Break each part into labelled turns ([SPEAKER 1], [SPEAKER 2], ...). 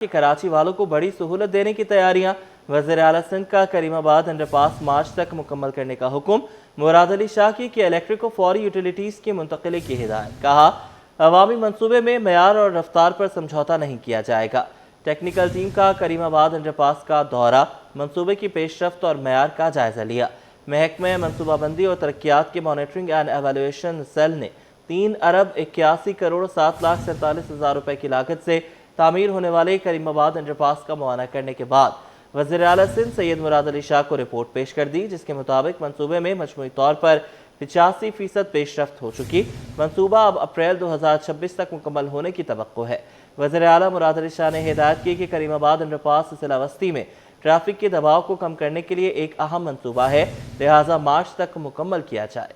[SPEAKER 1] کہ کراچی والوں کو بڑی سہولت دینے کی تیاریاں۔ وزیر اعلیٰ سندھ کا کریم آباد انڈر پاس مارچ تک مکمل کرنے کا حکم۔ مراد علی شاہ کی الیکٹرک و فوری یوٹیلیٹیز کی منتقلی کی ہدایت۔ کہا عوامی منصوبے میں معیار اور رفتار پر سمجھوتہ نہیں کیا جائے گا۔ ٹیکنیکل ٹیم کا کریم آباد انڈر پاس کا دورہ، منصوبے کی پیش رفت اور معیار کا جائزہ لیا۔ محکمہ منصوبہ بندی اور ترقیات کے مانیٹرنگ اینڈ ایویلویشن سیل نے 3,81,07,47,000 روپے کی لاگت سے تعمیر ہونے والے کریم آباد انڈر پاس کا معائنہ کرنے کے بعد وزیر اعلیٰ سندھ سید مراد علی شاہ کو رپورٹ پیش کر دی، جس کے مطابق منصوبے میں مجموعی طور پر 85% پیش رفت ہو چکی۔ منصوبہ اب اپریل 2026 تک مکمل ہونے کی توقع ہے۔ وزیر اعلیٰ مراد علی شاہ نے ہدایت کی کہ کریم آباد انڈر پاس ضلع وسطی میں ٹریفک کے دباؤ کو کم کرنے کے لیے ایک اہم منصوبہ ہے، لہٰذا مارچ تک مکمل کیا جائے۔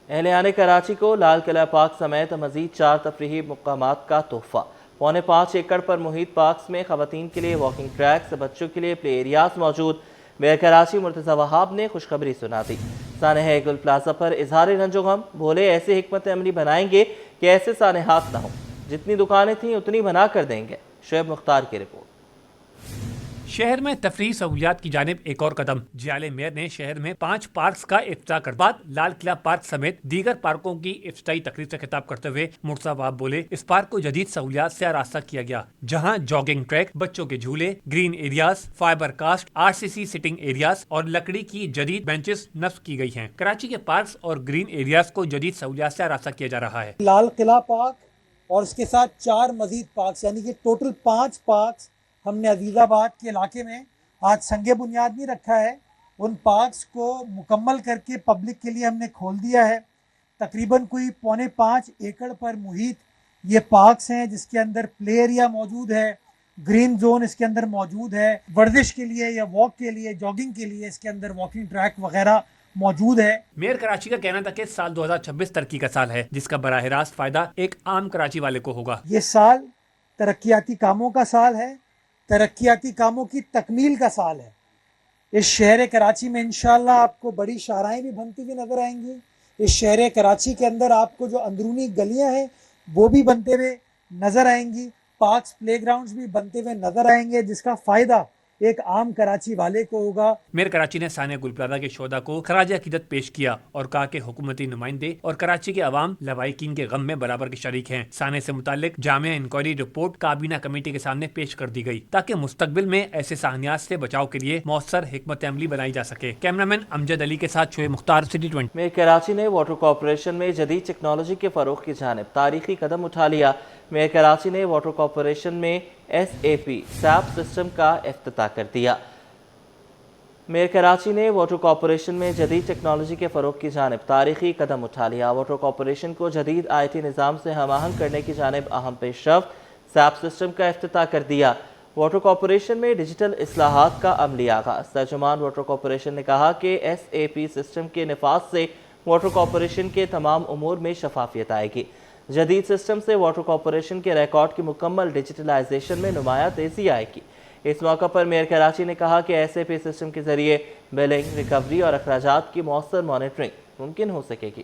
[SPEAKER 1] اہلیان کراچی کو لال قلعہ پارک سمیت مزید 4 تفریحی مقامات کا تحفہ۔ 5.25 ایکڑ پر محیط پارکس میں خواتین کے لیے واکنگ ٹریکس، بچوں کے لیے پلے ایریاز موجود۔ میئر کراچی مرتضی وہاب نے خوشخبری سنا دی۔ سانحہ گل پلازہ پر اظہار رنج و غم، بولے ایسے حکمت عملی بنائیں گے کہ ایسے سانحات نہ ہوں، جتنی دکانیں تھیں اتنی بنا کر دیں گے۔ شعیب مختار کی رپورٹ۔
[SPEAKER 2] شہر میں تفریحی سہولیات کی جانب ایک اور قدم۔ جیالے میئر نے شہر میں 5 پارکس کا افتتاح کر بعد لال قلعہ پارک سمیت دیگر پارکوں کی افتتاحی تقریب سے خطاب کرتے ہوئے مرتضی وہاب بولے اس پارک کو جدید سہولیات سے آراستہ کیا گیا، جہاں جاگنگ ٹریک، بچوں کے جھولے، green areas, fibre cost, RCC sitting areas اور لکڑی کی جدید بینچز نصب کی گئی ہیں۔ کراچی کے پارکس اور گرین ایریاز کو جدید سہولیات سے آراستہ کیا جا رہا ہے۔
[SPEAKER 3] لال قلعہ پارک اور اس کے ساتھ 4 مزید پارکس، یعنی کہ ٹوٹل 5 پارکس ہم نے عزیز آباد کے علاقے میں آج سنگ بنیاد نہیں رکھا ہے۔ ان پارکس کو مکمل کر کے پبلک کے لیے ہم نے کھول دیا ہے۔ تقریباً کوئی 4.25 ایکڑ پر محیط یہ پارکس ہیں، جس کے اندر پلے ایریا موجود ہے، گرین زون اس کے اندر موجود ہے، ورزش کے لیے یا واک کے لیے، جاگنگ کے لیے اس کے اندر واکنگ ٹریک وغیرہ موجود ہے۔
[SPEAKER 2] میئر کراچی کا کہنا تھا کہ سال 2026 ترقی کا سال ہے، جس کا براہ راست فائدہ ایک عام کراچی والے کو ہوگا۔
[SPEAKER 3] یہ سال ترقیاتی کاموں کا سال ہے، ترقیاتی کاموں کی تکمیل کا سال ہے۔ اس شہر کراچی میں انشاءاللہ آپ کو بڑی شاہراہیں بھی بنتی ہوئی نظر آئیں گی۔ اس شہر کراچی کے اندر آپ کو جو اندرونی گلیاں ہیں وہ بھی بنتے ہوئے نظر آئیں گی، پارکس، پلے گراؤنڈز بھی بنتے ہوئے نظر آئیں گے، جس کا فائدہ ایک عام کراچی والے کو ہوگا۔
[SPEAKER 2] میئر کراچی نے سانحہ گل پلازہ کے شہداء کو خراج عقیدت پیش کیا اور کہا کہ حکومتی نمائندے اور کراچی کے عوام لواحقین کے غم میں برابر کے شریک ہیں۔ سانحہ سے متعلق جامع انکوائری رپورٹ کابینہ کمیٹی کے سامنے پیش کر دی گئی تاکہ مستقبل میں ایسے سانحات سے بچاؤ کے لیے مؤثر حکمت عملی بنائی جا سکے۔ کیمرامین امجد علی کے ساتھ شعیب مختار، سٹی 20۔
[SPEAKER 1] میئر کراچی نے واٹر کارپوریشن میں جدید ٹیکنالوجی کے فروغ کی جانب تاریخی قدم اٹھا لیا۔ میئر کراچی نے واٹر کارپوریشن میں SAP سیپ سسٹم کا افتتاح کر دیا۔ میئر کراچی نے واٹر کارپوریشن میں جدید ٹیکنالوجی کے فروغ کی جانب تاریخی قدم اٹھا لیا۔ واٹر کارپوریشن کو جدید IT نظام سے ہم آہنگ کرنے کی جانب اہم پیش رفت، سیپ سسٹم کا افتتاح کر دیا۔ واٹر کارپوریشن میں ڈیجیٹل اصلاحات کا عملی آغاز۔ ترجمان واٹر کارپوریشن نے کہا کہ SAP سسٹم کے نفاذ سے واٹر کارپوریشن کے تمام امور میں شفافیت آئے گی۔ جدید سسٹم سے واٹر کارپوریشن کے ریکارڈ کی مکمل ڈیجیٹلائزیشن میں نمایاں تیزی آئے گی۔ اس موقع پر میئر کراچی نے کہا کہ SAP سسٹم کے ذریعے بلنگ، ریکوری اور اخراجات کی مؤثر مانیٹرنگ ممکن ہو سکے گی۔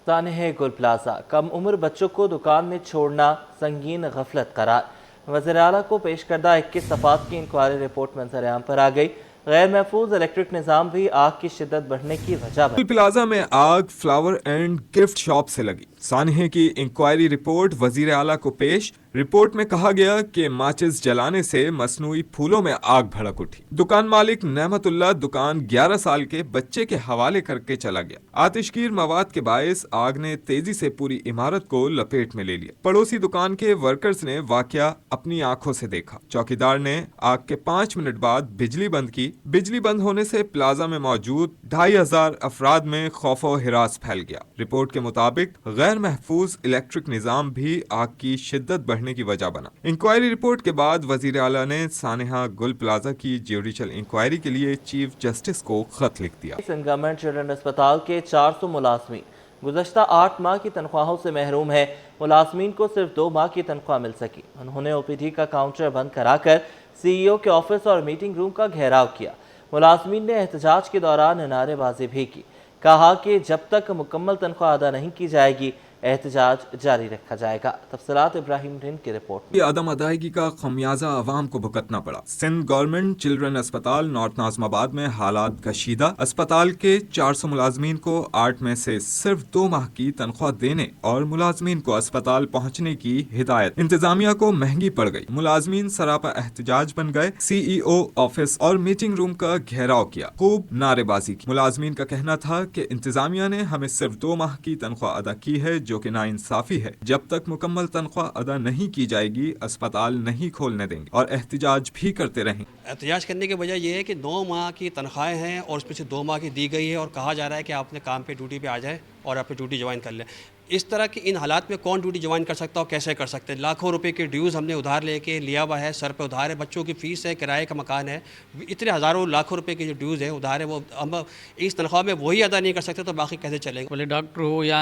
[SPEAKER 1] سانحہ گل پلازہ، کم عمر بچوں کو دکان میں چھوڑنا سنگین غفلت قرار۔ وزیر اعلیٰ کو پیش کردہ 21 صفحات کی انکوائری رپورٹ منظر عام پر آ گئی۔ غیر محفوظ الیکٹرک نظام بھی آگ کی شدت بڑھنے کی وجہ بنی۔
[SPEAKER 4] گل پلازہ میں آگ فلاور اینڈ گفٹ شاپ سے لگی۔ سانحہ کی انکوائری رپورٹ وزیر اعلیٰ کو پیش۔ رپورٹ میں کہا گیا کہ ماچس جلانے سے مصنوعی پھولوں میں آگ بھڑک اٹھی۔ دکان مالک نعمت اللہ دکان 11 سال کے بچے کے حوالے کر کے چلا گیا۔ آتشگیر مواد کے باعث آگ نے تیزی سے پوری عمارت کو لپیٹ میں لے لیا۔ پڑوسی دکان کے ورکرز نے واقعہ اپنی آنکھوں سے دیکھا۔ چوکیدار نے آگ کے 5 منٹ بعد بجلی بند کی۔ بجلی بند ہونے سے پلازہ میں موجود 2500 افراد میں خوف و ہراس پھیل گیا۔ رپورٹ کے مطابق غیر محفوظ الیکٹرک نظام بھی آگ کی شدت بڑھنے کی وجہ بنا۔ انکوائری رپورٹ کے بعد وزیر اعلیٰ نے سانحہ گل پلازہ کی جوڈیشل انکوائری کے لیے چیف جسٹس کو خط لکھ دیا۔
[SPEAKER 1] سندھ گورنمنٹ چلڈرن اسپتال کے 400 ملازمین گزشتہ 8 ماہ کی تنخواہوں سے محروم ہیں۔ ملازمین کو صرف 2 ماہ کی تنخواہ مل سکی۔ انہوں نے OPD کا کاؤنٹر بند کرا کر CEO کے آفس اور میٹنگ روم کا گھیراؤ کیا۔ ملازمین نے احتجاج کے دوران نعرے بازی بھی کی۔ کہا کہ جب تک مکمل تنخواہ ادا نہیں کی جائے گی एहतजाज जारी रखा जाएगा। तफसीलात इब्राहिम रिन की रिपोर्ट।
[SPEAKER 4] ये अदम अदायगी का खमियाजा आवाम को भुगतना पड़ा। सिंध गवर्नमेंट चिल्ड्रन अस्पताल नॉर्थ नाज़िमाबाद में हालात कशीदा। अस्पताल के 400 मुलाजमीन को 8 में से सिर्फ 2 माह की तनख्वाह देने और मुलाजमीन को अस्पताल पहुँचने की हिदायत इंतजामिया को महंगी पड़ गई। मुलाजमीन सरापा एहतजाज बन गए। CEO ऑफिस और मीटिंग रूम का घेराव किया, खूब नारेबाजी की। मुलाजमीन का कहना था कि इंतजामिया ने हमें सिर्फ 2 माह की तनख्वाह अदा की है, जो कि नाइंसाफी है। जब तक मुकम्मल तनख्वाह अदा नहीं की जाएगी अस्पताल नहीं खोलने देंगे और एहतजाज भी करते रहेंगे।
[SPEAKER 5] एहतजाज करने की वजह यह है कि 9 माह की तनख्वाहें हैं और उसमें से 2 माह की दी गई है और कहा जा रहा है कि आपने काम पे ड्यूटी पे आ जाए और अपनी ड्यूटी ज्वाइन कर लें। इस तरह की इन हालात में कौन ड्यूटी ज्वाइन कर सकता है और कैसे कर सकते हैं? लाखों रुपए के ड्यूज़ हमने उधार लेके लिया हुआ है, सर पे उधार है, बच्चों की फ़ीस है, किराए का मकान है, इतने हज़ारों लाखों रुपए के जो ड्यूज़ है उधार है, वो हम इस तनख्वाह में वही अदा नहीं कर सकते तो बाकी कैसे चलेगा?
[SPEAKER 6] बोले डॉक्टर हो या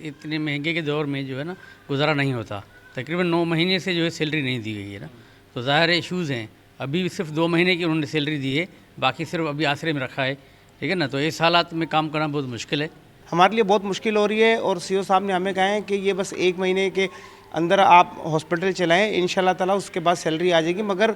[SPEAKER 6] इतने महंगे के दौर में जो है ना गुजारा नहीं होता। तकरीबन 9 महीने से जो है सैलरी नहीं दी गई है ना, तो ज़ाहिर है इशूज़ हैं। अभी सिर्फ 2 महीने की उन्होंने सैलरी दी है, बाकी सिर्फ अभी आसरे में रखा है, ठीक है ना। तो इस हालात में काम करना बहुत मुश्किल है,
[SPEAKER 7] हमारे लिए बहुत मुश्किल हो रही है। और CO साहब ने हमें कहा है कि ये बस 1 महीने के अंदर आप हॉस्पिटल चलाएं, इंशाल्लाह ताला उसके बाद सैलरी आ जाएगी। मगर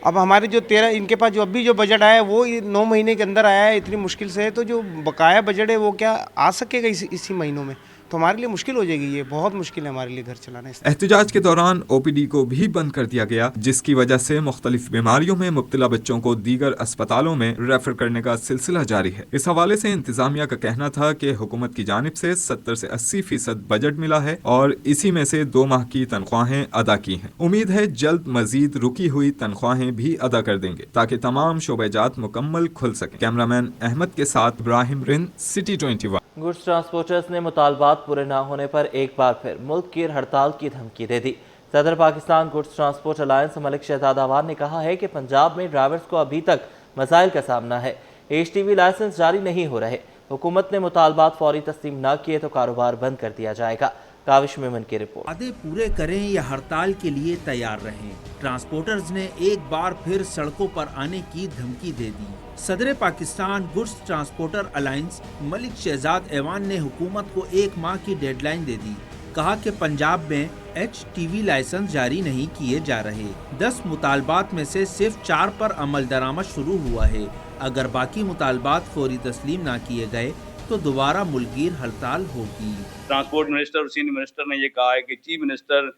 [SPEAKER 7] अब हमारे जो 13 इनके पास जो अभी जो बजट आया है वो 9 महीने के अंदर आया है, इतनी मुश्किल से है। तो जो बकाया बजट है वो क्या आ सकेगा इसी महीनों में? तो हमारे लिए मुश्किल हो जाएगी, ये बहुत मुश्किल है हमारे लिए घर चलाना।
[SPEAKER 4] एहतजाज के दौरान OPD को भी बंद कर दिया गया, जिसकी वजह से मुख्तलिफ बीमारियों में मुब्तला बच्चों को दीगर अस्पतालों में रेफर करने का सिलसिला जारी है। इस हवाले से इंतजामिया का कहना था कि हुकूमत की जानिब से 70 से 80% बजट मिला है और इसी में से 2 माह की तनख्वाहें अदा की हैं। उम्मीद है जल्द मजीद रुकी हुई तनख्वाहें भी अदा कर देंगे ताकि तमाम शोबेजात मुकम्मल खुल सकें। कैमरामैन अहमद के साथ इब्राहिम रिन, सिटी 21।
[SPEAKER 1] गुड्स ट्रांसपोर्टर्स ने मुतालबात पूरे न होने पर एक बार फिर मुल्क की हड़ताल की धमकी दे दी। सदर Pakistan goods transport alliance Malik Shahzad Awan ने कहा है कि पंजाब में ड्राइवर्स को अभी तक मसाइल का सामना है। HTV लाइसेंस जारी नहीं हो रहे। हुकूमत ने मुतालबात फौरी तस्लीम न किए तो कारोबार बंद कर दिया जाएगा। काविश मेमन की रिपोर्ट।
[SPEAKER 8] वादे पूरे करें या हड़ताल के लिए तैयार रहें, ट्रांसपोर्टर्स ने एक बार फिर सड़कों पर आने की धमकी दे दी। सदर Pakistan goods transporter alliance Malik Shahzad ऐवान ने हुकूमत को 1 माह की डेडलाइन दे दी। कहा कि पंजाब में HTV लाइसेंस जारी नहीं किए जा रहे। 10 मुतालबात में से सिर्फ 4 पर अमल दरामद शुरू हुआ है। अगर बाकी मुतालबात फौरी तस्लीम न किए गए तो दोबारा मुल्कगीर हड़ताल होगी।
[SPEAKER 9] ट्रांसपोर्ट मिनिस्टर और सीनियर मिनिस्टर ने ये कहा है कि चीफ मिनिस्टर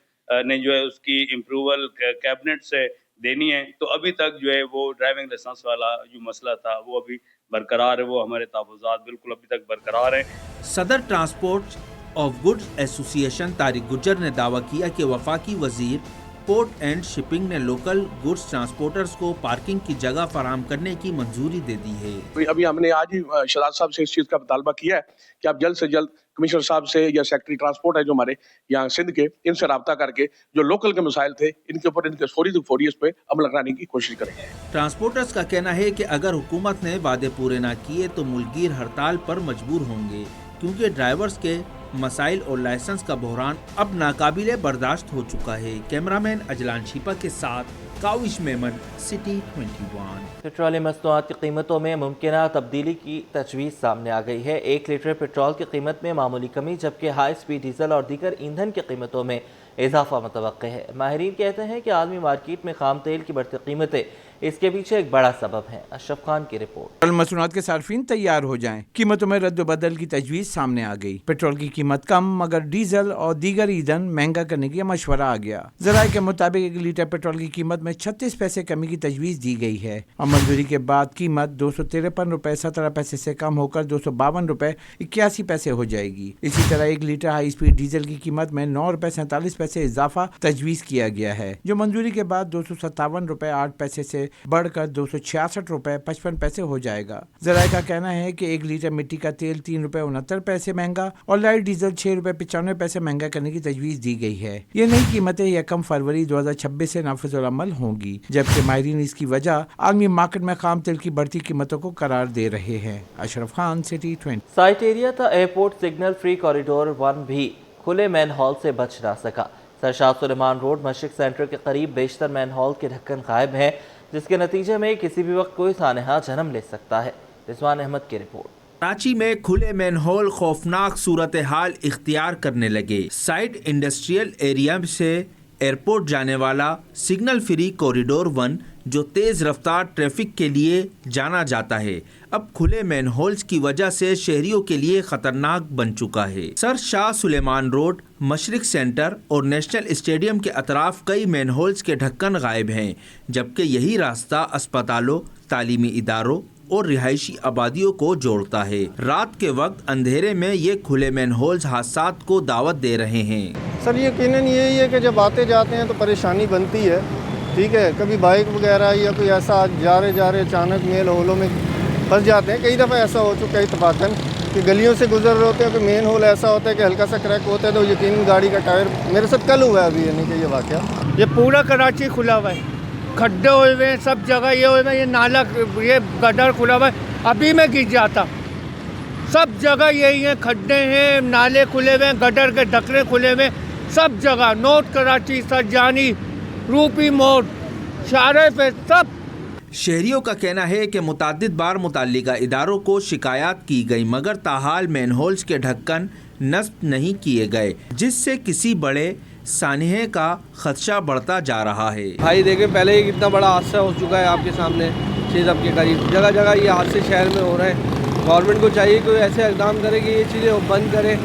[SPEAKER 9] ने जो है उसकी अप्रूवल कैबिनेट से देनी है। तो अभी तक जो है वो ड्राइविंग लाइसेंस वाला जो मसला था वो अभी बरकरार है, वो हमारे तहफ़्फ़ुज़ात बिल्कुल अभी तक बरकरार हैं।
[SPEAKER 8] सदर transport of goods association Tariq Gujjar ने दावा किया कि वफाकी वजीर पोर्ट एंड शिपिंग ने लोकल गुड्स ट्रांसपोर्टर्स को पार्किंग की जगह फराहम करने की मंजूरी दे दी है।
[SPEAKER 10] अभी हमने आज ही शहजाद साहब से इस चीज़ का मुतालबा किया है कि आप जल्द से जल्द कमिश्नर साहब से या सेक्रेटरी ट्रांसपोर्ट है जो हमारे यहाँ सिंध के, इनसे रब्ता करके जो लोकल के मसाइल थे इनके ऊपर इनके फौरी इस पे अमल कराने की कोशिश करेंगे।
[SPEAKER 8] ट्रांसपोर्टर्स का कहना है कि अगर हुकूमत ने वादे पूरे न किए तो मुल्कगीर हड़ताल पर मजबूर होंगे, क्योंकि ड्राइवर्स के मसाइल और लाइसेंस का बहरान अब नाकाबिले बर्दाश्त हो चुका है। कैमरामैन अजलान शिपा के साथ काविश मेमन, सिटी 21।
[SPEAKER 1] पेट्रोलियम मसनूआत की कीमतों में मुमकिना तब्दीली की तजवीज़ सामने आ गई है। 1 लीटर पेट्रोल की कीमत में मामूली कमी, जबकि हाई स्पीड डीजल और दीगर ईंधन की कीमतों में इजाफा मुतवक्के है। माहिरीन कहते हैं कि आलमी मार्केट में खाम तेल की बढ़ती कीमतें इसके पीछे एक बड़ा सबब है। अशरफ खान की रिपोर्ट।
[SPEAKER 11] पेट्रोल मसनूआत के सार्फिन तैयार हो जाएं, कीमतों में रद्द बदल की तजवीज़ सामने आ गई। पेट्रोल की कीमत कम मगर डीजल और दीगर ईंधन महंगा करने की मशवरा आ गया। ज़राए के मुताबिक 1 लीटर पेट्रोल की कीमत में 36 पैसे कमी की तजवीज़ दी गई है और मंजूरी के बाद कीमत 253 रुपए 17 पैसे से कम होकर 252 रुपए 81 पैसे हो जाएगी। इसी तरह 1 लीटर हाई स्पीड डीजल की कीमत में 9 रुपए 47 पैसे इजाफा तजवीज़ किया गया है, जो मंजूरी के बाद 257 रुपए 8 पैसे से बढ़कर 266 रुपए 55 पैसे हो जाएगा। ज़राए का कहना है कि 1 लीटर मिट्टी का तेल 3 रुपए 69 पैसे महंगा और लाइट डीजल 6 रुपए 95 पैसे महंगा करने की तजवीज़ दी गई है। ये नई कीमतें 1 फरवरी 2026 से नाफिजुल अमल होंगी, जबकि माहिरीन इसकी वजह आलमी मार्केट में खाम तेल की बढ़ती कीमतों को करार दे रहे हैं। Ashraf Khan, city 20।
[SPEAKER 1] Site area था एयरपोर्ट सिग्नल फ्री कॉरिडोर 1 भी खुले मैन हॉल से बच ना सका। सरशाह सुलेमान रोड मस्जिद सेंटर के करीब बेशतर मैन हॉल के ढक्कन गायब है, जिसके नतीजे में किसी भी वक्त कोई सानहा जन्म ले सकता है। रिजवान अहमद की रिपोर्ट।
[SPEAKER 8] कराची में खुले मैनहोल खौफनाक सूरत हाल इख्तियार करने लगे। साइड इंडस्ट्रियल एरिया से एयरपोर्ट जाने वाला सिग्नल फ्री कॉरिडोर 1 जो तेज़ रफ्तार ट्रैफिक के लिए जाना जाता है, अब खुले मैनहोल्स की वजह से शहरियों के लिए खतरनाक बन चुका है। सर शाह सुलेमान रोड, मशरिक सेंटर और नेशनल स्टेडियम के अतराफ कई मैनहोल्स के ढक्कन गायब हैं, जबकि यही रास्ता अस्पतालों, तालीमी इदारों और रिहायशी आबादियों को जोड़ता है। रात के वक्त अंधेरे में ये खुले मैनहोल्स हादसात को दावत दे रहे हैं।
[SPEAKER 12] सर यकीनन यही है कि जब आते जाते हैं तो परेशानी बनती है, ठीक है। कभी बाइक वगैरह या कोई ऐसा जा रहे अचानक मेन होलों में फंस जाते हैं। कई दफ़ा ऐसा हो चुका है इत्तफाकन कि गलियों से गुजर रहे होते हैं, कोई मेन होल ऐसा होता है कि हल्का सा क्रैक होता है तो यकीनन गाड़ी का टायर, मेरे साथ कल हुआ है अभी, यानी कि ये वाक़या।
[SPEAKER 13] ये पूरा कराची खुला हुआ है, खड्डे हुए हुए हैं, सब जगह ये हुए हैं, ये नाला, ये गटर खुला हुआ है, अभी मैं गिर जाता। सब जगह यही है, खड्डे हैं, नाले खुले हुए हैं, गटर के ढकने खुले हुए हैं, सब जगह। नॉर्थ कराची, सरजानी, रूपी मोड़, शारे पे सब।
[SPEAKER 8] शहरियों का कहना है कि मुतअद्दिद बार मुतल्लिका इदारों को शिकायत की गई, मगर ताहाल मैनहोल्स के ढक्कन नस्ब नहीं किए गए, जिससे किसी बड़े सानहे का खदशा बढ़ता जा रहा है।
[SPEAKER 12] भाई देखें, पहले ही इतना बड़ा हादसा हो चुका है आपके सामने, 6 के करीब जगह जगह ये हादसे शहर में हो रहे हैं। गवर्नमेंट को चाहिए कि ऐसे इक़दाम करे कि ये चीज़ें बंद करे,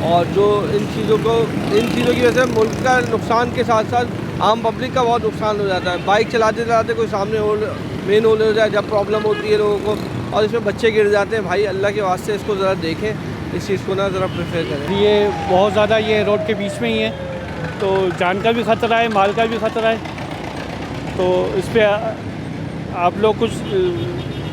[SPEAKER 12] और जो इन चीज़ों की वजह से मुल्क का नुकसान के साथ साथ आम पब्लिक का बहुत नुकसान हो जाता है। बाइक चलाते चलाते कोई सामने मेन होल हो जाए, जब प्रॉब्लम होती है लोगों को, और इसमें बच्चे गिर जाते हैं। भाई अल्लाह के वास्ते इसको ज़रा देखें, इस चीज़ को ना ज़रा प्रेफर करें।
[SPEAKER 13] ये बहुत ज़्यादा, ये रोड के बीच में ही है, तो जान का भी ख़तरा है, माल का भी ख़तरा है। तो इस पर आप लोग कुछ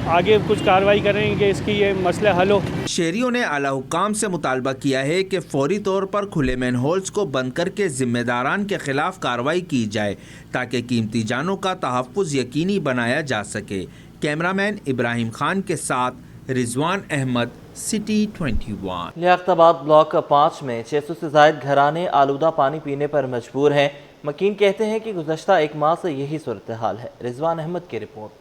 [SPEAKER 13] आगे कुछ कार्रवाई करेंगे कि इसकी ये मसला हल हो।
[SPEAKER 8] शहरियों ने आला हुक्काम से मुतालबा किया है कि फौरी तौर पर खुले मैनहोल्स को बंद करके जिम्मेदारान के खिलाफ कार्रवाई की जाए, ताकि कीमती जानों का तहफ़्फ़ुज़ यकीनी बनाया जा सके। कैमरामैन इब्राहिम खान के साथ रिजवान अहमद, सिटी 21।
[SPEAKER 1] लियाकताबाद ब्लॉक 5 में 600 से ज़ायद घराने आलूदा पानी पीने पर मजबूर हैं। मकीन कहते हैं कि गुज़श्ता 1 माह से यही सूरत हाल है। रिजवान अहमद की रिपोर्ट।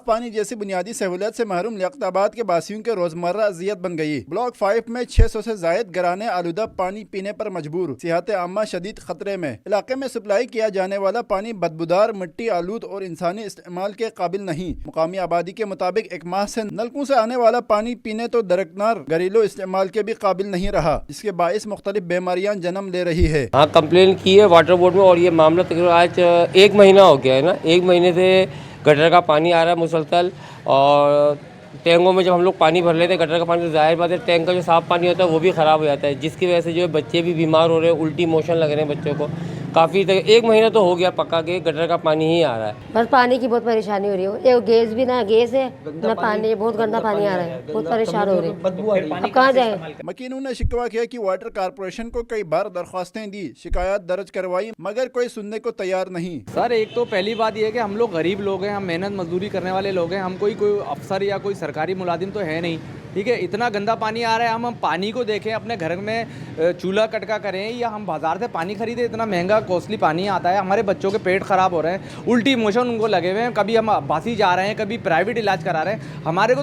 [SPEAKER 14] पानी जैसी बुनियादी सहूलियत से महरूम लियाकताबाद के बासियों के रोजमर्रा अजियत बन गई। ब्लॉक 5 में 600 से जायद घराने आलूदा पानी पीने पर मजबूर, सेहत आमा शदीद खतरे में। इलाके में सप्लाई किया जाने वाला पानी बदबूदार, मिट्टी आलूद और इंसानी इस्तेमाल के काबिल नहीं। मुकामी आबादी के मुताबिक 1 माह से नलकों से आने वाला पानी पीने तो दरकनार, घरेलू इस्तेमाल के भी काबिल नहीं रहा, जिसके बाइस मुख्तलिफ बीमारियाँ जन्म ले रही है।
[SPEAKER 15] हाँ, कंप्लेन की है वाटर बोर्ड में, और ये मामला तकरीबन आज 1 महीना हो गया है ना। 1 महीने से गटर का पानी आ रहा है मुसलसल, और टैंकों में जब हम लोग पानी भर लेते हैं गटर का पानी, तो ज़ाहिर बात है टैंक का जो साफ़ पानी होता है वो भी ख़राब हो जाता है, जिसकी वजह से जो है बच्चे भी बीमार हो रहे हैं, उल्टी मोशन लग रहे हैं बच्चों को। काफ़ी 1 महीना तो हो गया पक्का के गटर का पानी ही आ रहा है।
[SPEAKER 16] बस पानी की बहुत परेशानी हो रही है। ये गैस भी ना गैस है ना पानी, बहुत गंदा पानी आ रहा है, बहुत परेशान हो रहे हैं। अब कहाँ जाए?
[SPEAKER 14] मकीनों ने शिकवा किया कि वाटर कारपोरेशन को कई बार दरख्वास्तें दी, शिकायत दर्ज करवाई, मगर कोई सुनने को तैयार नहीं।
[SPEAKER 17] सर, एक तो पहली बात यह है कि हम लोग गरीब लोग हैं, हम मेहनत मजदूरी करने वाले लोग हैं, हम कोई अफसर या कोई सरकारी मुलाजिम तो है नहीं, ठीक है। इतना गंदा पानी आ रहा है, हम पानी को देखें, अपने घर में चूल्हा कटका करें या हम बाजार से पानी खरीदें, इतना महंगा कॉस्टली पानी आता है। हमारे बच्चों के पेट ख़राब हो रहे हैं, उल्टी मोशन उनको लगे हुए हैं, कभी हम बासी जा रहे हैं, कभी प्राइवेट इलाज करा रहे हैं। हमारा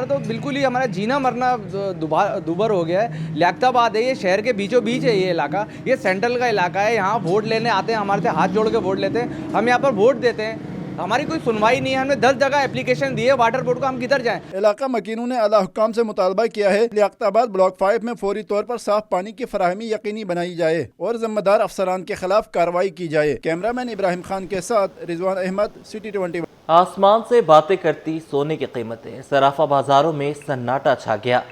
[SPEAKER 17] तो बिल्कुल ही हमारा जीना मरना दुबर हो गया है। लियाकताबाद है, ये शहर के बीचों बीच है ये इलाका, ये सेंट्रल का इलाका है। यहाँ वोट लेने आते हैं, हमारे से हाथ जोड़ के वोट लेते हैं, हम यहाँ पर वोट देते हैं, हमारी कोई सुनवाई नहीं है। हमने 10 जगह एप्लीकेशन दी है वाटर बोर्ड को, हम किधर जाएं?
[SPEAKER 14] इलाका मकीनों ने आला हुक्काम से मुतालबा किया है लियाकताबाद ब्लॉक 5 में फौरी तौर पर साफ पानी की फराहमी यकीनी बनाई जाए और जिम्मेदार अफसरान के खिलाफ कार्रवाई की जाए। कैमरामैन इब्राहिम खान के साथ रिजवान अहमद, सिटी 21।
[SPEAKER 1] आसमान से बातें करती सोने की कीमतें, सराफा बाजारों में सन्नाटा छा गया।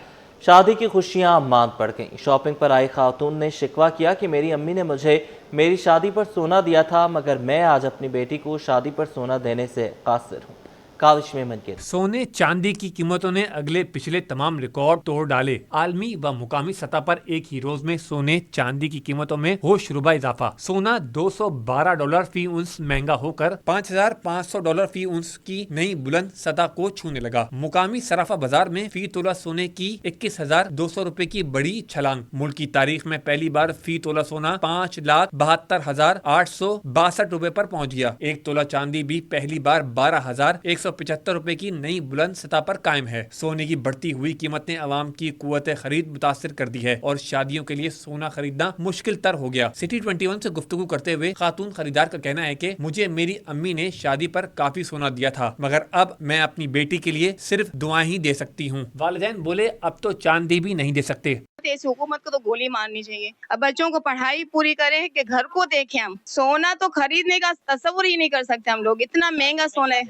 [SPEAKER 1] शादी की खुशियां मांद पड़ गईं। शॉपिंग पर आई खातून ने शिकवा किया कि मेरी अम्मी ने मुझे मेरी शादी पर सोना दिया था, मगर मैं आज अपनी बेटी को शादी पर सोना देने से कासिर हूँ। काविश में मनकेर।
[SPEAKER 2] सोने चांदी की कीमतों ने अगले पिछले तमाम रिकॉर्ड तोड़ डाले। आलमी व मुकामी सतह पर एक ही रोज में सोने चांदी की कीमतों में होशरुबा इजाफा। सोना $212 फी उंस महंगा होकर $5,500 फी उंस की नई बुलंद सतह को छूने लगा। मुकामी सराफा बाजार में फी तोला सोने की 21,200 रुपए की बड़ी छलांग। मुल्क की तारीख में पहली बार फी तोला सोना 5,72,862 रुपए पर पहुंच गया। एक तोला चांदी भी पहली बार 12,150 175 रुपए की नई बुलंद सतह पर कायम है। सोने की बढ़ती हुई कीमत ने आवाम की कुव्वत खरीद मुतासिर कर दी है और शादियों के लिए सोना खरीदना मुश्किल तर हो गया। सिटी 21 से गुफ्तगू करते हुए खातून खरीदार का कहना है कि मुझे मेरी अम्मी ने शादी पर काफी सोना दिया था, मगर अब मैं अपनी बेटी के लिए सिर्फ दुआएं ही दे सकती हूँ। वालिदैन बोले अब तो चांदी भी नहीं दे सकते।
[SPEAKER 18] इस हुकूमत को तो गोली मारनी चाहिए। अब बच्चों को पढ़ाई पूरी करें कि घर को देखें। हम सोना तो खरीदने का तस्वुर ही नहीं कर सकते हम लोग, इतना महंगा सोना है,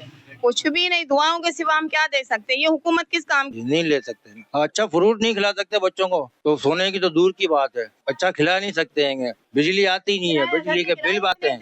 [SPEAKER 18] कुछ भी नहीं। दुआओं के सिवा हम क्या दे सकते हैं? ये हुकूमत किस काम की?
[SPEAKER 19] नहीं ले सकते। अच्छा फ्रूट नहीं खिला सकते बच्चों को, तो सोने की तो दूर की बात है, अच्छा खिला नहीं सकते हैं। बिजली आती नहीं है, बिजली के बिल आते हैं,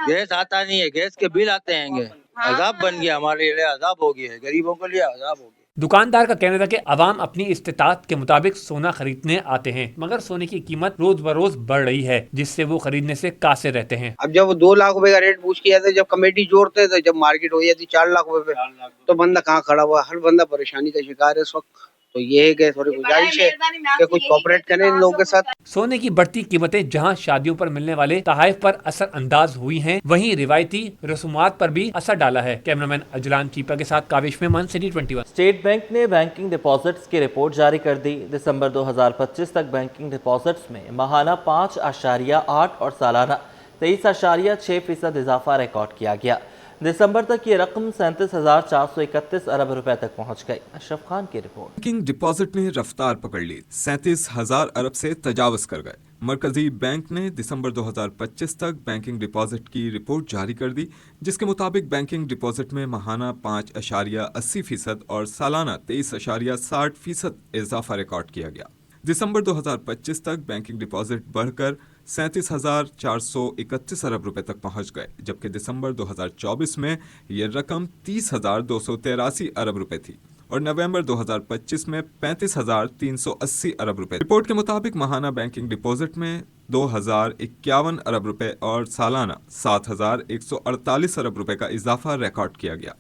[SPEAKER 19] गैस आता नहीं है, गैस के बिल आते हैं। अजाब बन गया हमारे लिए, अजाब हो गया है, गरीबों के लिए अजाब हो गया।
[SPEAKER 2] दुकानदार का कहना था कि अवाम अपनी इस्तिताअत के मुताबिक सोना खरीदने आते हैं, मगर सोने की कीमत रोज बरोज बढ़ रही है, जिससे वो खरीदने से कासिर रहते हैं।
[SPEAKER 20] अब जब 2 लाख रुपए का रेट पूछ किया था, जब कमेटी जोड़ते थे, जब मार्केट हो जाती 4 लाख रुपए पे, तो बंदा कहाँ खड़ा हुआ? हर बंदा परेशानी का शिकार है इस वक्त। तो ये है कि थोड़ी गुजारिश है कि कुछ कोऑपरेट करें इन लोगों के साथ।
[SPEAKER 2] सोने की बढ़ती कीमतें जहां शादियों पर मिलने वाले तोहफे पर असर अंदाज हुई हैं, वहीं रिवायती रसूमात पर भी असर डाला है। कैमरामैन अजलान चीपा के साथ Kaavish Memon, city 21।
[SPEAKER 1] State bank ने बैंकिंग डिपॉजिट्स की रिपोर्ट जारी कर दी। दिसंबर 2025 तक बैंकिंग डिपॉजिट्स में माहाना 5.8 और सालाना 23.6% इजाफा रिकॉर्ड किया गया। दिसंबर तक ये रकम 37,431 अरब रुपए तक पहुंच गई। अशरफ खान की रिपोर्ट।
[SPEAKER 4] बैंकिंग डिपॉजिट ने रफ्तार पकड़ ली, 37,000 अरब से तजावज कर गए। मरकजी बैंक ने दिसंबर 2025 तक बैंकिंग डिपॉजिट की रिपोर्ट जारी कर दी, जिसके मुताबिक बैंकिंग डिपॉजिट में माहाना 5.80% और सालाना 23.60% इजाफा रिकॉर्ड किया गया। दिसंबर 2025 तक बैंकिंग डिपॉजिट बढ़कर 37,431 अरब रुपए तक पहुंच गए, जबकि दिसंबर 2024 में यह रकम 30,283 अरब रुपए थी और नवंबर 2025 में 35,380 अरब रुपए। रिपोर्ट के मुताबिक माहाना बैंकिंग डिपॉजिट में 2,051 अरब रुपए और सालाना 7,148 अरब रुपए का इजाफा रिकॉर्ड किया गया।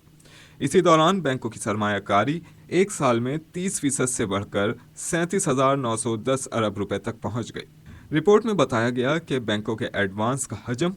[SPEAKER 4] इसी दौरान बैंकों की सरमायाकारी एक साल में 30% से बढ़कर 37,910 अरब रुपए तक पहुंच गई। रिपोर्ट में बताया गया कि बैंकों के एडवांस का हजम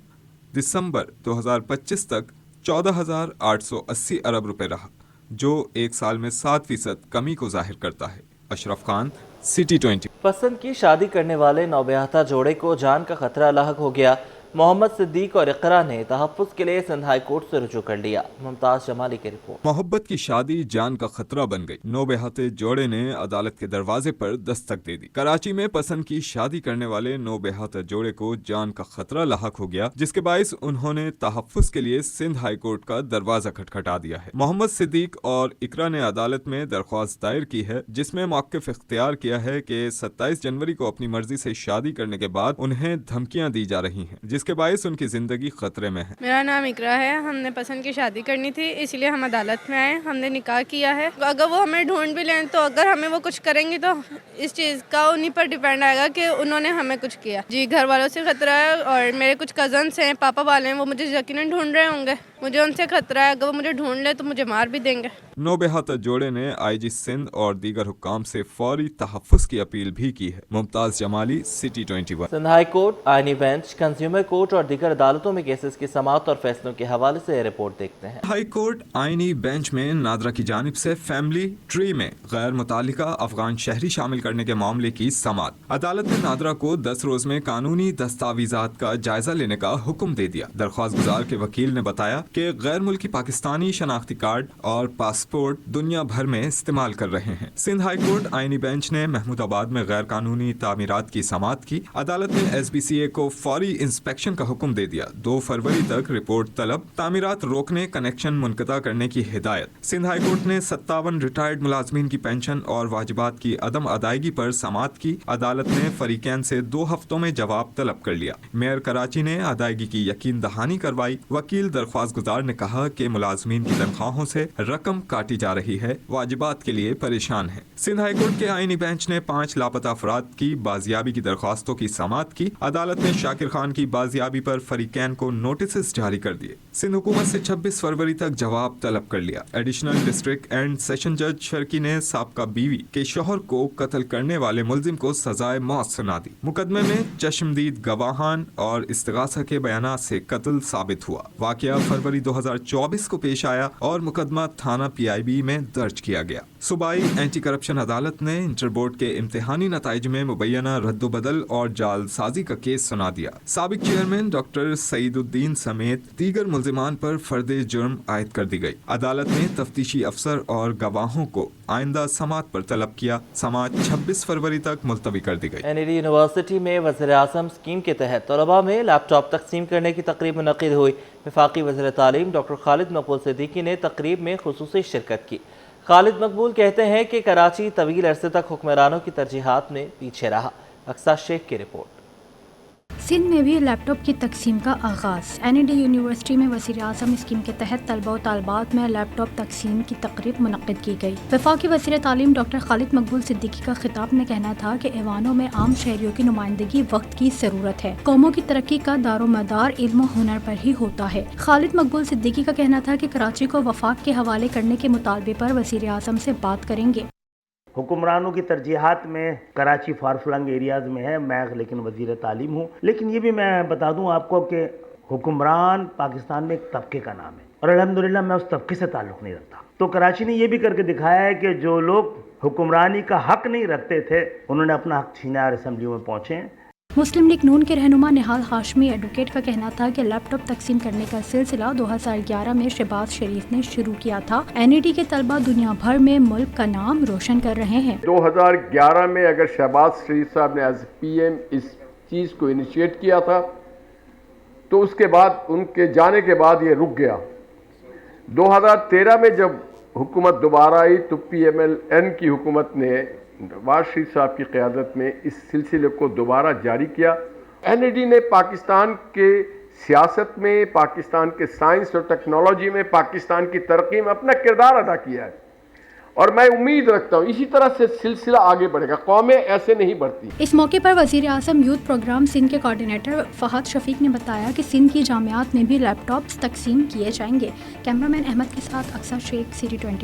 [SPEAKER 4] दिसंबर 2025 तक 14,880 अरब रुपए रहा, जो एक साल में 7% कमी को जाहिर करता है। अशरफ खान, सिटी 20।
[SPEAKER 1] पसंद की शादी करने वाले नौब्याहता जोड़े को जान का खतरा लाहक हो गया। मोहम्मद सिद्दीक और इकरा ने तहफ्फुज़ के लिए सिंध हाई कोर्ट से रुजू कर लिया। मुमताज जमाली की रिपोर्ट।
[SPEAKER 4] मोहब्बत की शादी जान का खतरा बन गई। नौबेहते जोड़े ने अदालत के दरवाजे पर दस्तक दे दी। कराची में पसंद की शादी करने वाले नौबेहते जोड़े को जान का खतरा लाहक हो गया, जिसके बायस उन्होंने तहफ्फुज़ के लिए सिंध हाई कोर्ट का दरवाजा खटखटा दिया है। मोहम्मद सिद्दीक और इकरा ने अदालत में दरख्वास्त दायर की है, जिसमें मौक़िफ़ इख्तियार किया है कि 27 जनवरी को अपनी मर्जी से शादी करने के बाद उन्हें धमकियां दी जा रही हैं, जिसके बायस उनकी जिंदगी खतरे में है।
[SPEAKER 21] मेरा नाम इकरा है। हमने पसंद की शादी करनी थी, इसलिए हम अदालत में आए। हमने निकाह किया है। अगर वो हमें ढूंढ भी लें तो अगर हमें वो कुछ करेंगी तो इस चीज़ का उन्हीं पर डिपेंड आएगा कि उन्होंने हमें कुछ किया। जी, घर वालों से खतरा है और मेरे कुछ कजन्स हैं, पापा वाले हैं, वो मुझे यकीनन ढूंढ रहे होंगे। मुझे उनसे खतरा है, अगर वो मुझे ढूंढ ले तो मुझे मार भी देंगे।
[SPEAKER 4] नौबेहता जोड़े ने IG सिंध और दीगर हुक्काम से फौरी तहफ्फुज़ की अपील भी की है। Mumtaz Jamali, city 21।
[SPEAKER 1] Sindh high court, आईनी बेंच, कंज्यूमर कोर्ट और दीगर अदालतों में केसेस की समाअत और फैसलों के हवाले से रिपोर्ट देखते हैं।
[SPEAKER 4] हाई कोर्ट आईनी बेंच में नादरा की जानिब से फैमिली ट्री में गैर मुतालिका अफगान शहरी शामिल करने के मामले की समाअत। अदालत ने नादरा को 10 रोज में कानूनी दस्तावेजात का जायजा लेने का हुक्म दे दिया। दरख्वास्त गुजार के वकील ने बताया कि गैर मुल्की पाकिस्तानी शनाख्ती कार्ड और पासपोर्ट दुनिया भर में इस्तेमाल कर रहे हैं। सिंध हाई कोर्ट आईनी बेंच ने महमूदाबाद में गैर कानूनी तामीरात की समाअत की। अदालत ने SBCA को फौरी इंस्पेक्शन का हुक्म दे दिया। 2 फरवरी तक रिपोर्ट तलब, तामीरात रोकने, कनेक्शन मुनक़ता करने की हिदायत। सिंध हाई कोर्ट ने 57 रिटायर्ड मुलाजमीन की पेंशन और वाजिबात की अदम अदायगी पर समाअत की। अदालत ने फरीकैन से 2 हफ्तों में जवाब तलब कर लिया। मेयर कराची ने अदायगी की यकीन दहानी करवाई। वकील दरख्वास्त गुजार ने कहा कि मुलाजमीन की तनख्वाहों से रकम काटी जा रही है, वाजिबात के लिए परेशान है। सिंध हाई कोर्ट के आईनी बेंच ने 5 लापता अफराद की बाजियाबी की दरख्वास्तों की समाअत की। अदालत ने शाकिर खान की बाजियाबी पर फरीकैन को नोटिस जारी कर दिए। सिंध हुकूमत से 26 फरवरी तक जवाब तलब कर लिया। एडिशनल डिस्ट्रिक्ट एंड सेशन जज शर्की ने साबका बीवी के शौहर को कत्ल करने वाले मुलजिम को सजाए मौत सुना दी। मुकदमे में चश्मदीद गवाहान और इस्तिगासा के बयानात से कत्ल साबित हुआ। वाकया फरवरी 2024 को पेश आया और मुकदमा थाना PIB में दर्ज किया गया। सूबाई एंटी करप्शन अदालत ने इंटरबोर्ड के इम्तिहानी नताइज में मुबैना रद्दोबदल और जालसाजी का केस सुना दिया। साबिक चेयरमैन डॉक्टर सईदुद्दीन समेत दीगर मुल्जिमान पर फर्दे जुर्म आयद कर दी गई। अदालत ने तफ्तीशी अफसर और गवाहों को आइंदा समात पर तलब किया। समात 26 फरवरी तक मुलतवी कर दी गई।
[SPEAKER 1] NED यूनिवर्सिटी में वज़ीर-ए-आज़म स्कीम के तहत तलबा में लैपटॉप तकसीम करने की तकरीब मुनक़िद हुई। वफाकी वज़ीर तालीम डॉक्टर खालिद मकबूल सिद्दीकी ने तकरीब में खुसूसी शिरकत की। खालिद मकबूल कहते हैं कि कराची तवील अरसे तक हुक्मरानों की तरजीहात में पीछे रहा। अक्सा शेख की रिपोर्ट।
[SPEAKER 3] सिंध में भी लैपटॉप की तकसीम का आगाज़। NED यूनिवर्सिटी में वज़ीर-ए-आज़म स्कीम के तहत तलबा व तालबात में लैपटॉप तकसीम की तकरीब मुनक़िद की गई। वफाकी वज़ीर तालीम डॉक्टर खालिद मकबूल सिद्दीकी का खिताब में कहना था कि ऐवानों में आम शहरियों की नुमाइंदगी वक्त की ज़रूरत है। कौमों की तरक्की का दारोमदार इल्म व हुनर पर ही होता है। खालिद मकबूल सिद्दीकी का कहना था कि कराची को वफाक के हवाले करने के मुतालबे पर वज़ीर-ए-आज़म से बात करेंगे।
[SPEAKER 22] हुक्मरानों की तरजीहात में कराची फार फ्लंग एरियाज़ में है, मैं लेकिन वज़ीर तालीम हूँ। लेकिन ये भी मैं बता दूँ आपको कि हुक्मरान पाकिस्तान में एक तबके का नाम है और अल्हम्दुलिल्लाह मैं उस तबके से ताल्लुक़ नहीं रखता। तो कराची ने ये भी करके दिखाया है कि जो लोग हुक्मरानी का हक़ नहीं रखते थे उन्होंने अपना हक़ छीना और असम्बलियों में पहुँचे हैं।
[SPEAKER 3] मुस्लिम लीग नून के रहनुमा निहाल हाशमी एडवोकेट का कहना था कि लैपटॉप तकसीम करने का सिलसिला 2011 में शहबाज शरीफ ने शुरू किया था। NED के तलबा दुनिया भर में मुल्क का नाम रोशन कर रहे हैं।
[SPEAKER 23] 2011 में अगर शहबाज शरीफ साहब ने एज PM इस चीज़ को इनिशिएट किया था तो उसके बाद उनके जाने के बाद ये रुक गया। 2013 में जब हुकूमत दोबारा आई तो PMLN की हुकूमत ने नवाज शरीफ साहब की क़यादत में इस सिलसिले को दोबारा जारी किया। NED ने पाकिस्तान के सियासत में, पाकिस्तान के साइंस और टेक्नोलॉजी में, पाकिस्तान की तरक्की में अपना किरदार अदा किया है और मैं उम्मीद रखता हूँ इसी तरह से सिलसिला आगे बढ़ेगा। कौमें ऐसे नहीं बढ़ती।
[SPEAKER 3] इस मौके पर वज़ीर-ए-आज़म यूथ प्रोग्राम सिंध के कोऑर्डिनेटर फहद शफीक ने बताया कि सिंध की जामियात में भी लैपटॉप्स तकसीम किए जाएंगे। कैमरामैन अहमद के साथ अक्सा शेख, City 24।